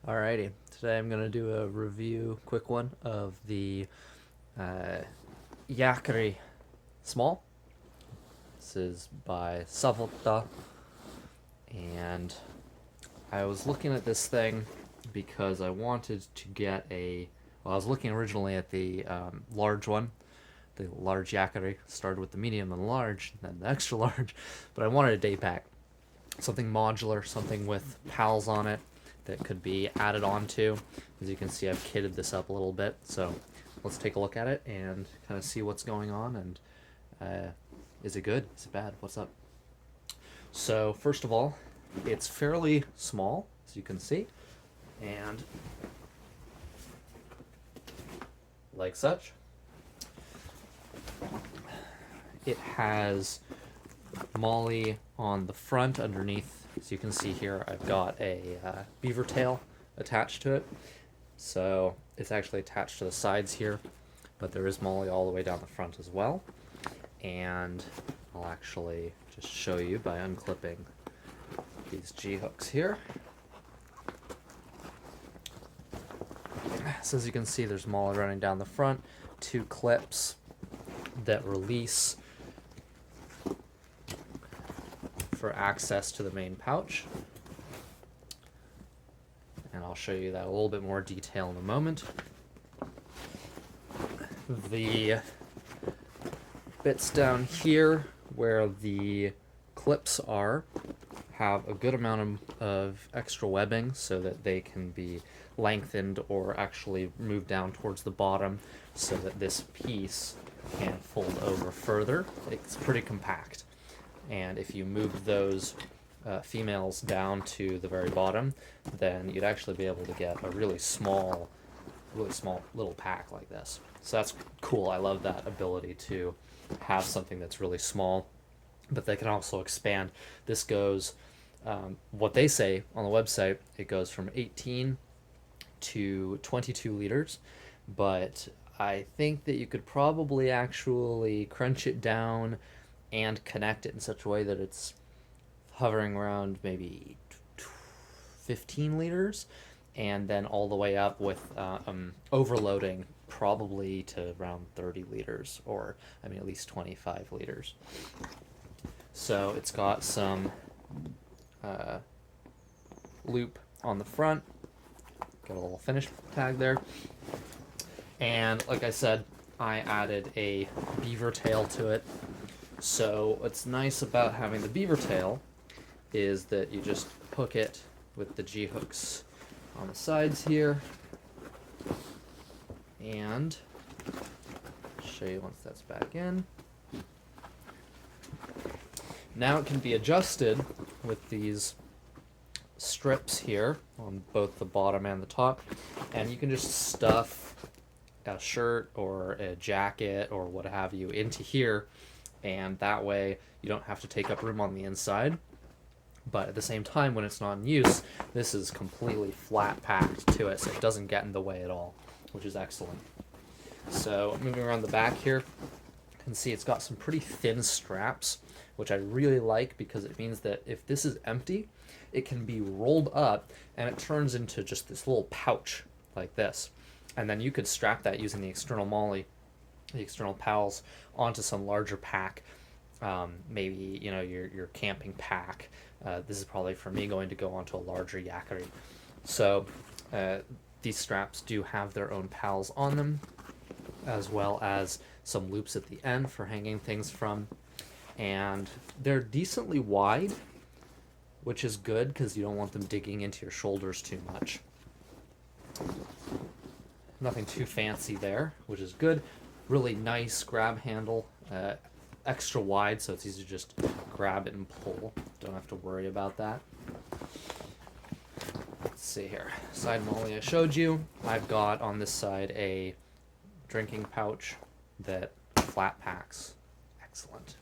Alrighty, today I'm going to do a review, quick one, of the Jääkäri Small. This is by Savotta, and I was looking at this thing because I wanted to get well, I was looking originally at the large one, the large Jääkäri. Started with the medium and large, then the extra large, but I wanted a day pack. Something modular, something with pals on it that could be added onto. As you can see, I've kitted this up a little bit, so let's take a look at it and kind of see what's going on, and is it good? Is it bad? What's up? So first of all, it's fairly small, as you can see, and like such. It has Molly on the front underneath. As you can see here, I've got a beaver tail attached to it. So it's actually attached to the sides here, but there is Molly all the way down the front as well. And I'll actually just show you by unclipping these G-hooks here. So as you can see, there's Molly running down the front, two clips that release for access to the main pouch. And I'll show you that a little bit more detail in a moment. The bits down here where the clips are have a good amount of extra webbing so that they can be lengthened or actually moved down towards the bottom so that this piece can fold over further. It's pretty compact. And if you move those females down to the very bottom, then you'd actually be able to get a really small little pack like this. So that's cool. I love that ability to have something that's really small, but they can also expand. This goes, what they say on the website, it goes from 18 to 22 liters, but I think that you could probably actually crunch it down and connect it in such a way that it's hovering around maybe 15 liters, and then all the way up with overloading probably to around 30 liters, or I mean at least 25 liters. So it's got some loop on the front, got a little finish tag there, and like I said, I added a beaver tail to it. So what's nice about having the beaver tail is that you just hook it with the G-hooks on the sides here, and I'll show you once that's back in. Now it can be adjusted with these strips here on both the bottom and the top, and you can just stuff a shirt or a jacket or what have you into here, and that way you don't have to take up room on the inside. But at the same time, when it's not in use, this is completely flat packed to it, so it doesn't get in the way at all, which is excellent. So moving around the back here, you can see it's got some pretty thin straps, which I really like because it means that if this is empty, it can be rolled up and it turns into just this little pouch like this. And then you could strap that using the external Molly, the external pals, onto some larger pack. Maybe your camping pack. This is probably for me going to go onto a larger Jääkäri. So these straps do have their own pals on them, as well as some loops at the end for hanging things from, and they're decently wide, which is good because you don't want them digging into your shoulders too much. Nothing too fancy there, which is good. Really nice grab handle, extra wide, so it's easy to just grab it and pull. Don't have to worry about that. Let's see here. Side Molly I showed you. I've got on this side a drinking pouch that flat packs. Excellent.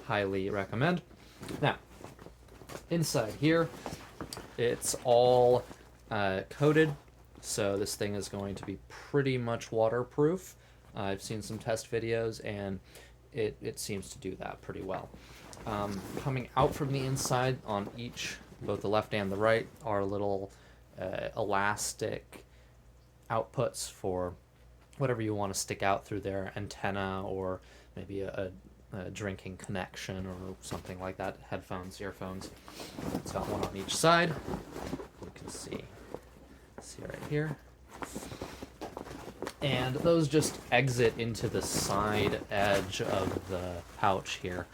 Highly recommend. Now, inside here, it's all coated, so this thing is going to be pretty much waterproof. I've seen some test videos, and it seems to do that pretty well. Coming out from the inside on both the left and the right, are little elastic outputs for whatever you want to stick out through their antenna, or maybe a drinking connection or something like that. Headphones, earphones. It's got one on each side. You can see right here. And those just exit into the side edge of the pouch here.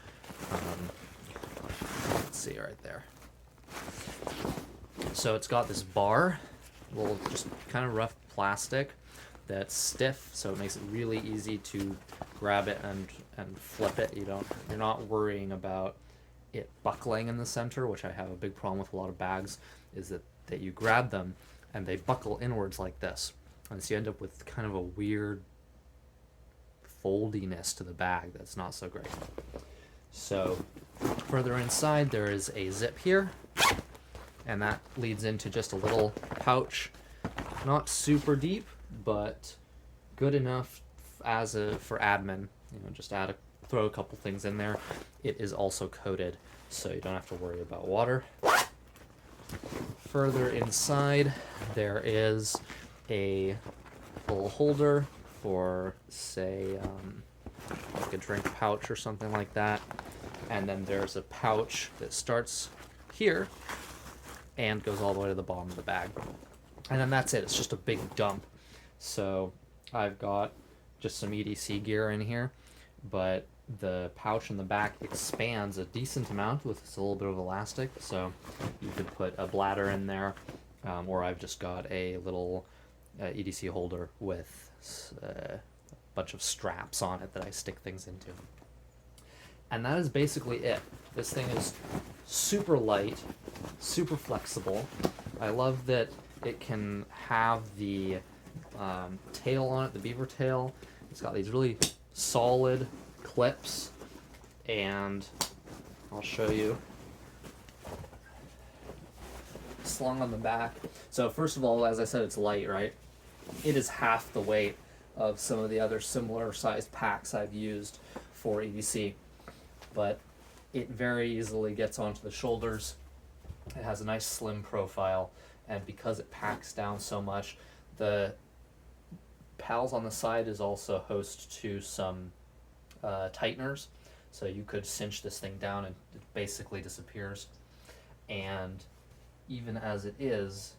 Let's see right there. So it's got this bar, little just kind of rough plastic that's stiff, so it makes it really easy to grab it and flip it. You're not worrying about it buckling in the center, which I have a big problem with a lot of bags, is that you grab them and they buckle inwards like this. And so you end up with kind of a weird foldiness to the bag that's not so great. So further inside there is a zip here, and that leads into just a little pouch, not super deep, but good enough for admin. Just throw a couple things in there. It is also coated, so you don't have to worry about water. Further inside there is a little holder for, say, like a drink pouch or something like that. And then there's a pouch that starts here and goes all the way to the bottom of the bag. And then that's it. It's just a big dump. So I've got just some EDC gear in here, but the pouch in the back expands a decent amount with a little bit of elastic. So you could put a bladder in there, or I've just got a little EDC holder with a bunch of straps on it that I stick things into. And that is basically it. This thing is super light, super flexible. I love that it can have the tail on it, the beaver tail. It's got these really solid clips, and I'll show you. Slung on the back. So first of all, as I said, it's light, right? It is half the weight of some of the other similar sized packs I've used for EDC, but it very easily gets onto the shoulders. It has a nice slim profile, and because it packs down so much, the pals on the side is also host to some tighteners, so you could cinch this thing down and it basically disappears. And even as it is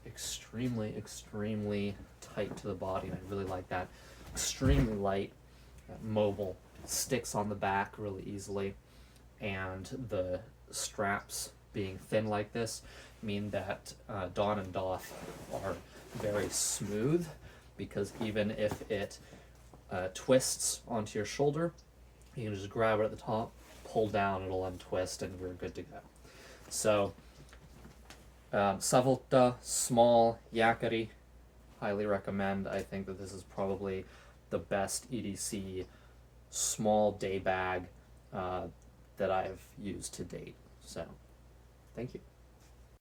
extremely, extremely tight to the body, and I really like that. Extremely light, mobile, sticks on the back really easily, and the straps being thin like this mean that Dawn and Doff are very smooth, because even if it twists onto your shoulder, you can just grab it at the top, pull down, it'll untwist, and we're good to go. So Finn-Savotta, small, Jääkäri, highly recommend. I think that this is probably the best EDC small day bag that I've used to date. So, thank you.